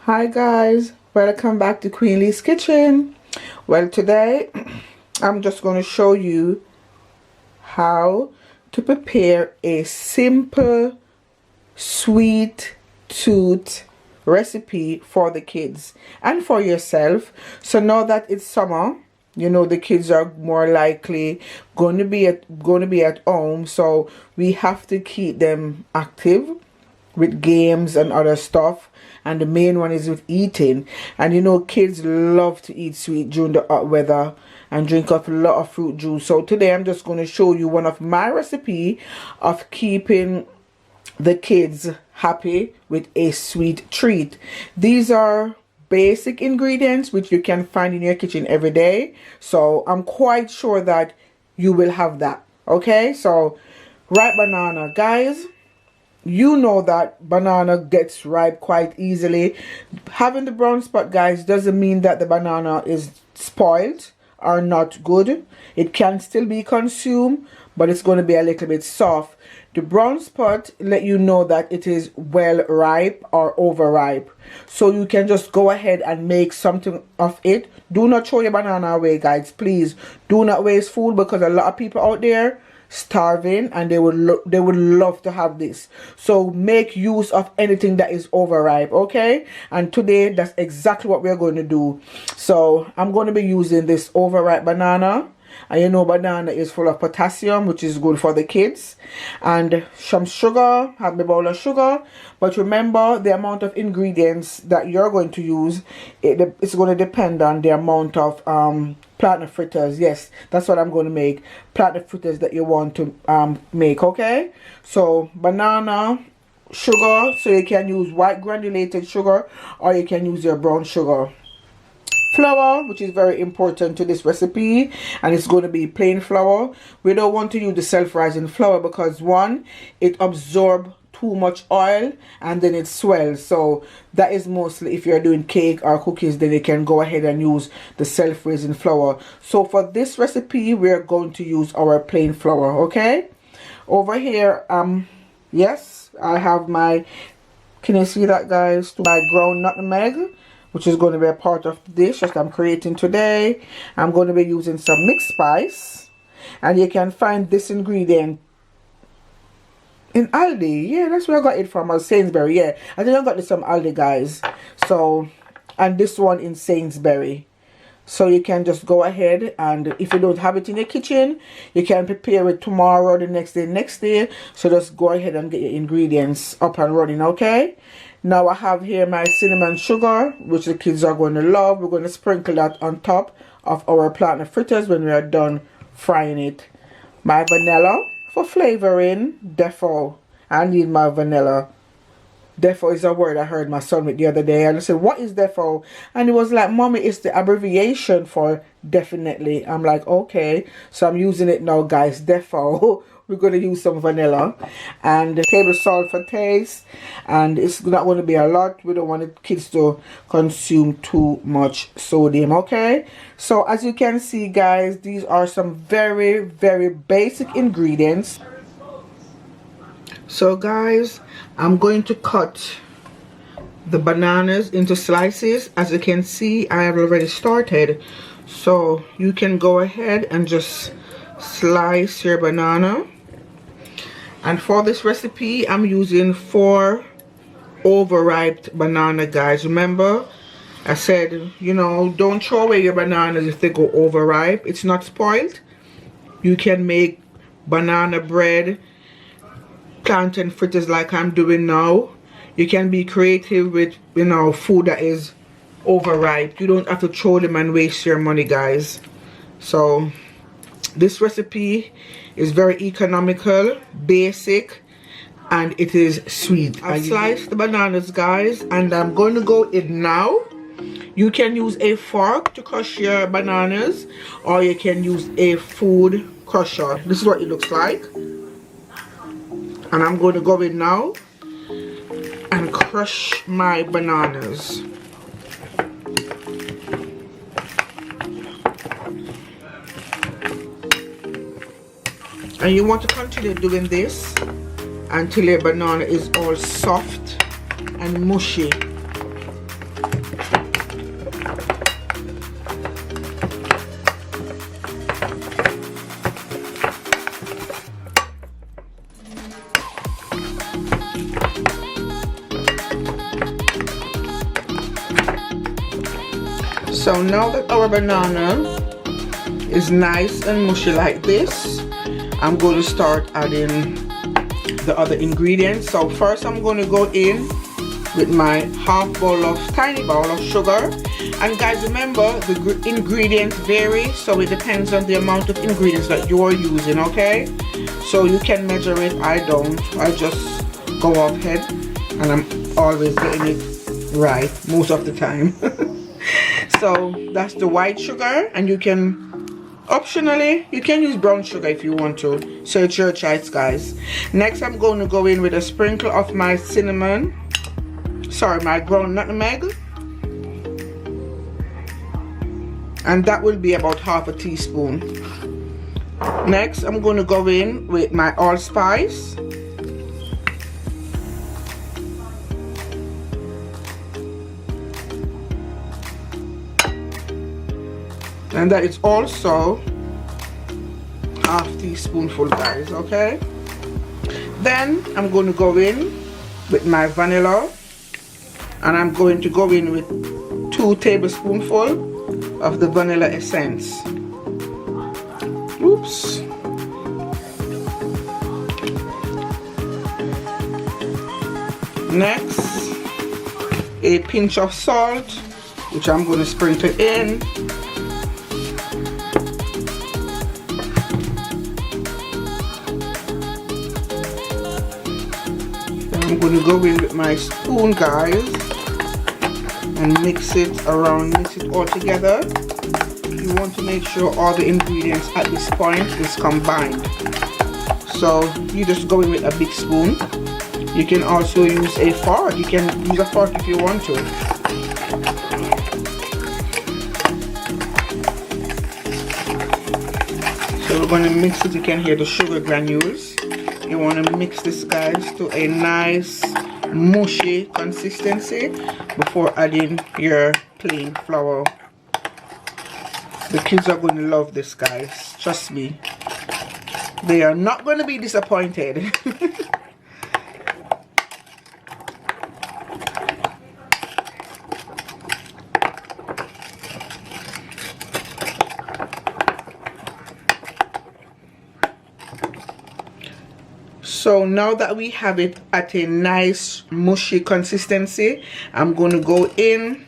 Hi guys, welcome back to Queen Lee's Kitchen. Well, today I'm just going to show you how to prepare a simple sweet tooth recipe for the kids and for yourself. So now that it's summer, you know, the kids are more likely going to be at home, so we have to keep them active with games and other stuff, and the main one is with eating. And you know, kids love to eat sweet during the hot weather and drink up a lot of fruit juice. So today I'm just going to show you one of my recipe of keeping the kids happy with a sweet treat. These are basic ingredients which you can find in your kitchen every day, so I'm quite sure that you will have that. Okay, so ripe banana, guys. You know that banana gets ripe quite easily. Having the brown spot, guys, doesn't mean that the banana is spoiled or not good. It can still be consumed, but it's going to be a little bit soft. The brown spot let you know that it is well ripe or overripe. So you can just go ahead and make something of it. Do not throw your banana away, guys. Please do not waste food, because a lot of people out there starving and they would love to have this. So make use of anything that is overripe, okay? And today that's exactly what we're going to do. So I'm going to be using this overripe banana, and you know, banana is full of potassium, which is good for the kids, and some sugar. Have my bowl of sugar, but remember, the amount of ingredients that you're going to use, it's going to depend on the amount of Banana Fritters. Yes, that's what I'm going to make. Banana Fritters that you want to make, okay? So banana, sugar, so you can use white granulated sugar or you can use your brown sugar. Flour, which is very important to this recipe, and it's going to be plain flour. We don't want to use the self-rising flour because, one, it absorbs too much oil and then it swells. So that is mostly if you're doing cake or cookies, then you can go ahead and use the self-raising flour. So for this recipe, we're going to use our plain flour, okay? Over here, yes, I have my, can you see that, guys? My ground nutmeg, which is going to be a part of the dish that I'm creating today. I'm going to be using some mixed spice, and you can find this ingredient in Aldi. Yeah, that's where I got it from, or Sainsbury. Yeah, I think I got this from Aldi, guys. So, and this one in Sainsbury. So you can just go ahead, and if you don't have it in your kitchen, you can prepare it tomorrow, the next day. So just go ahead and get your ingredients up and running, okay? Now I have here my cinnamon sugar, which the kids are going to love. We're going to sprinkle that on top of our Banana Fritters when we are done frying it. My vanilla for flavoring. Defo. I need my vanilla. Defo is a word I heard my son with the other day, and I said, what is defo? And he was like, Mommy, it's the abbreviation for definitely. I'm like, okay. So I'm using it now, guys. Defo. We're going to use some vanilla and table salt for taste, and it's not going to be a lot. We don't want the kids to consume too much sodium, okay? So as you can see, guys, these are some very, very basic ingredients. So guys, I'm going to cut the bananas into slices. As you can see, I have already started, so you can go ahead and just slice your banana. And for this recipe, I'm using 4 overripe banana, guys. Remember, I said, you know, don't throw away your bananas if they go overripe. It's not spoiled. You can make banana bread, plantain fritters like I'm doing now. You can be creative with, you know, food that is overripe. You don't have to throw them and waste your money, guys. So this recipe is very economical, basic, and it is sweet. I sliced the bananas, guys, and I'm going to go in now. You can use a fork to crush your bananas, or you can use a food crusher. This is what it looks like. And I'm going to go in now and crush my bananas. And you want to continue doing this until your banana is all soft and mushy. So now that our banana is nice and mushy like this, I'm going to start adding the other ingredients. So first I'm going to go in with my tiny bowl of sugar. And guys, remember, the ingredients vary, so it depends on the amount of ingredients that you are using, okay? So you can measure it. I don't. I just go ahead, and I'm always getting it right most of the time. So that's the white sugar, and you can optionally you can use brown sugar if you want to, so it's your choice, guys. Next I'm going to go in with a sprinkle of my my ground nutmeg, and that will be about half a teaspoon. Next I'm going to go in with my allspice, and that is also half teaspoonful, guys, okay? Then I'm going to go in with my vanilla, and I'm going to go in with 2 tablespoonfuls of the vanilla essence. Oops. Next, a pinch of salt, which I'm going to sprinkle in. I'm going to go in with my spoon, guys, and mix it all together. You want to make sure all the ingredients at this point is combined. So you just go in with a big spoon. You can also use a fork. You can use a fork if you want to. So we're going to mix it. You can hear the sugar granules. You want to mix this, guys, to a nice mushy consistency before adding your plain flour. The kids are going to love this, guys. Trust me. They are not going to be disappointed. So now that we have it at a nice mushy consistency, I'm going to go in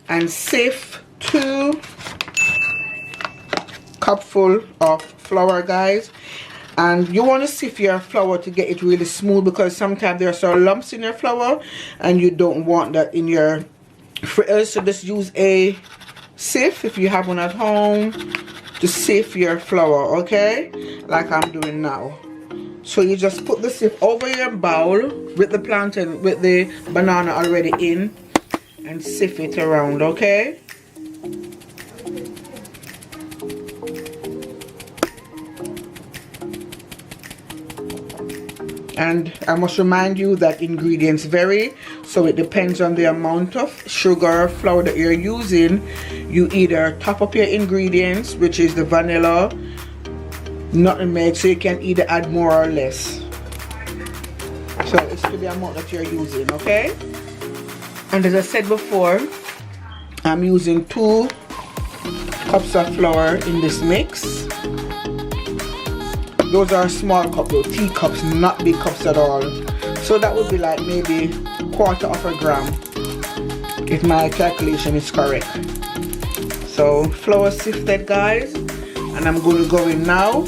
and sift 2 cupfuls of flour, guys. And you want to sift your flour to get it really smooth, because sometimes there are some lumps in your flour and you don't want that in your fritters. So just use a sieve if you have one at home to sift your flour, okay, like I'm doing now. So you just put the sieve over your bowl with the plantain, with the banana already in, and sift it around, okay? And I must remind you that ingredients vary, so it depends on the amount of sugar, flour that you're using. You either top up your ingredients, which is the vanilla, nutmeg, so you can either add more or less. So it's to the amount that you're using, okay? And as I said before, I'm using 2 cups of flour in this mix. Those are small cups, though, teacups, not big cups at all. So that would be like maybe 1/4 gram, if my calculation is correct. So flour sifted, guys, and I'm going to go in now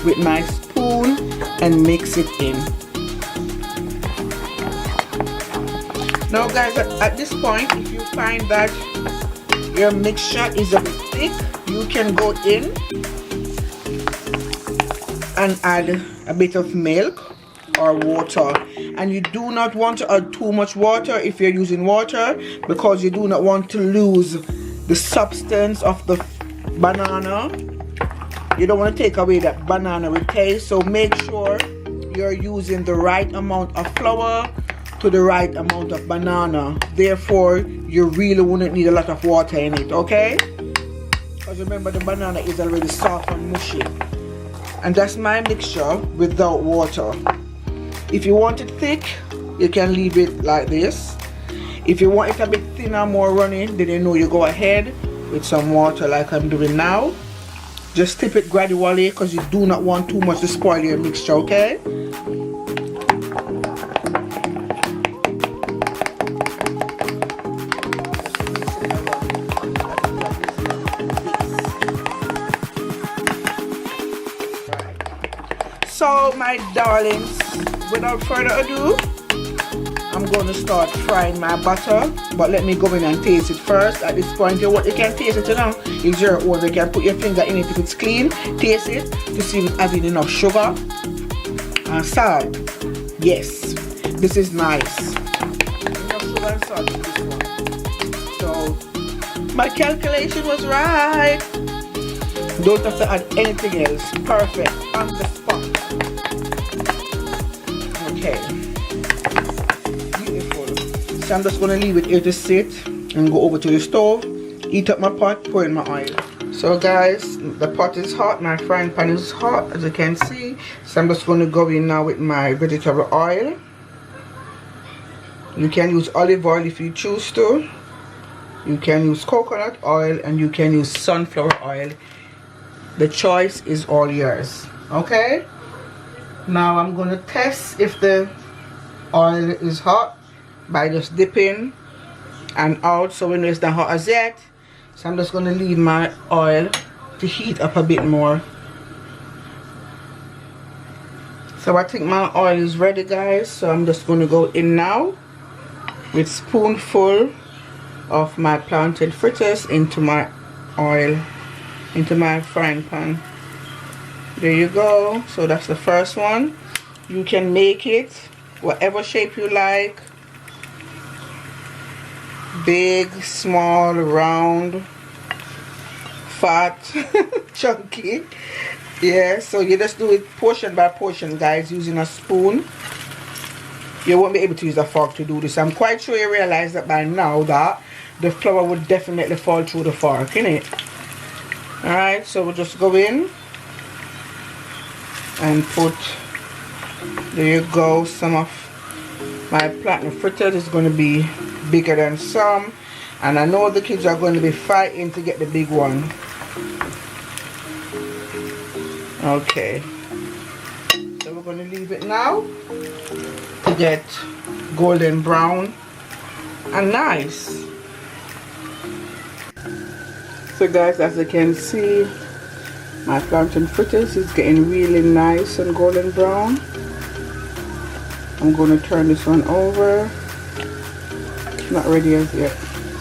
with my spoon and mix it in. Now, guys, at this point, if you find that your mixture is a bit thick, you can go in and add a bit of milk or water. And you do not want to add too much water if you're using water, because you do not want to lose the substance of the banana. You don't want to take away that banana with taste. So make sure you're using the right amount of flour to the right amount of banana. Therefore, you really wouldn't need a lot of water in it, okay? Because remember, the banana is already soft and mushy. And that's my mixture without water. If you want it thick, you can leave it like this. If you want it a bit thinner, more running, then you know you go ahead with some water like I'm doing now. Just tip it gradually because you do not want too much to spoil your mixture, okay? So my darlings, without further ado, I'm going to start frying my butter, but let me go in and taste it first. At this point, what you can taste it, you know, is your own. You can put your finger in it if it's clean, taste it to see if it's having enough sugar and salt. Yes, this is nice. Enough sugar and salt in this one. So my calculation was right. Don't have to add anything else. Perfect on the spot. Okay. So I'm just going to leave it here to sit and go over to the stove, heat up my pot, pour in my oil. So guys, the pot is hot, my frying pan is hot as you can see. So I'm just going to go in now with my vegetable oil. You can use olive oil if you choose to. You can use coconut oil and you can use sunflower oil. The choice is all yours. Okay? Now I'm going to test if the oil is hot by just dipping and out, so when it's not hot as yet. So I'm just going to leave my oil to heat up a bit more. So I think my oil is ready, guys, so I'm just going to go in now with spoonful of my plantain fritters into my oil, into my frying pan. There you go. So that's the first one. You can make it whatever shape you like, big, small, round, fat, chunky. Yeah, so you just do it portion by portion, guys, using a spoon. You won't be able to use a fork to do this. I'm quite sure you realize that by now that the flour would definitely fall through the fork, innit? Alright, so we'll just go in and put, there you go, some of my platinum fritters. Is going to be bigger than some, and I know the kids are going to be fighting to get the big one. Okay, so we're going to leave it now to get golden brown and nice. So guys, as you can see, my plantain fritters is getting really nice and golden brown. I'm going to turn this one over. It's not ready as yet,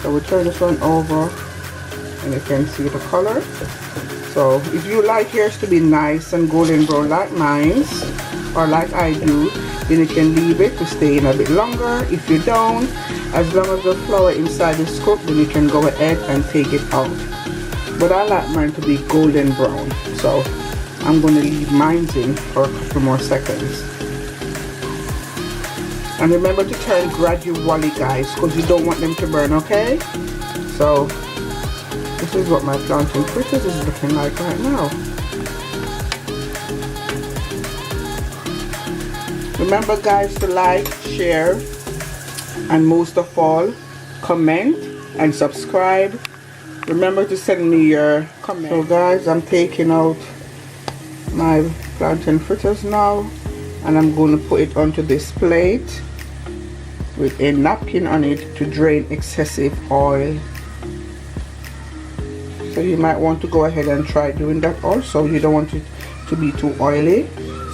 so we'll turn this one over and you can see the color. So if you like yours to be nice and golden brown like mine or like I do, then you can leave it to stay in a bit longer. If you don't, as long as the flour inside is cooked, then you can go ahead and take it out. But I like mine to be golden brown, so I'm going to leave mine in for a couple more seconds. And remember to turn gradually, guys, because you don't want them to burn, okay? So this is what my plantain fritters is looking like right now. Remember, guys, to like, share, and most of all, comment and subscribe. Remember to send me your comment. So guys, I'm taking out my plantain fritters now, and I'm going to put it onto this plate with a napkin on it to drain excessive oil. So you might want to go ahead and try doing that also. You don't want it to be too oily,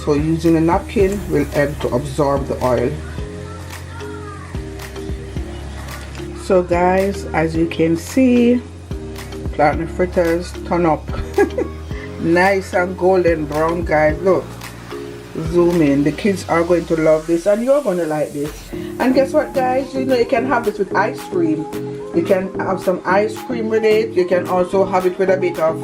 so using a napkin will help to absorb the oil. So guys, as you can see, plantain fritters turn up nice and golden brown, guys. Look, zoom in. The kids are going to love this and you're going to like this. And guess what, guys, you know, you can have this with ice cream. You can have some ice cream with it. You can also have it with a bit of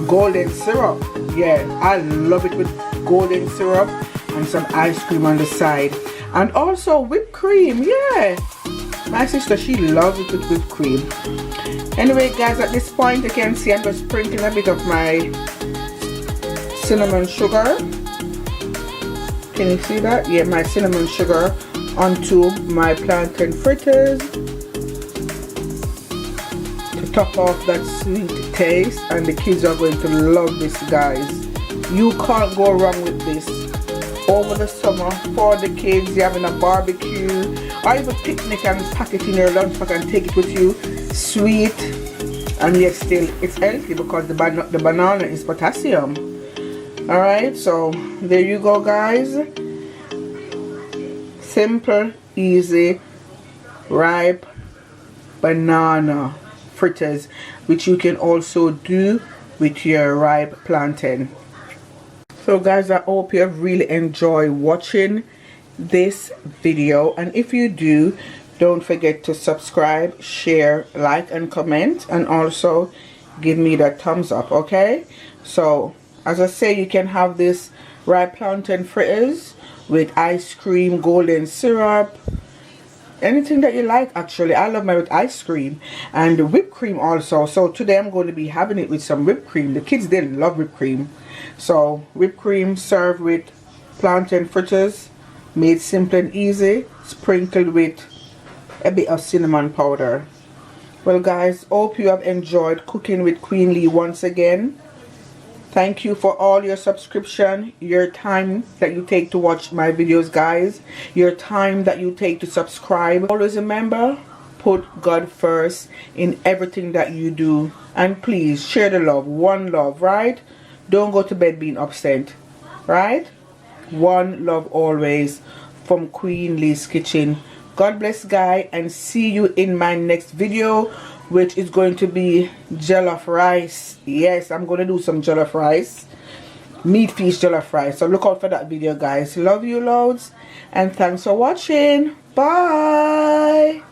golden syrup. Yeah, I love it with golden syrup and some ice cream on the side. And also whipped cream, yeah. My sister, she loves it with whipped cream. Anyway guys, at this point you can see I'm just sprinkling a bit of my cinnamon sugar. Can you see that? Yeah, my cinnamon sugar onto my plantain fritters to top off that sweet taste, and the kids are going to love this, guys. You can't go wrong with this. Over the summer for the kids, you're having a barbecue or even picnic and pack it in your lunchbox and take it with you. Sweet, and yet still it's healthy because the banana is potassium. Alright, so there you go guys. Simple, easy, ripe banana fritters, which you can also do with your ripe plantain. So guys, I hope you have really enjoyed watching this video, and if you do, don't forget to subscribe, share, like and comment, and also give me that thumbs up. Okay, so as I say, you can have this ripe plantain fritters with ice cream, golden syrup, anything that you like. Actually, I love mine with ice cream and whipped cream also. So today I'm going to be having it with some whipped cream. The kids, they love whipped cream. So whipped cream served with plantain fritters, made simple and easy, sprinkled with a bit of cinnamon powder. Well guys, hope you have enjoyed cooking with Queen Lee once again. Thank you for all your subscription, your time that you take to watch my videos, guys, your time that you take to subscribe. Always remember, put God first in everything that you do, and please share the love. One love, right? Don't go to bed being upset, right? One love always, from Queen Lee's Kitchen. God bless, guys, and see you in my next video, which is going to be jollof rice. Yes, I'm going to do some jollof rice, meat feast jollof rice. So look out for that video, guys. Love you loads, and thanks for watching. Bye.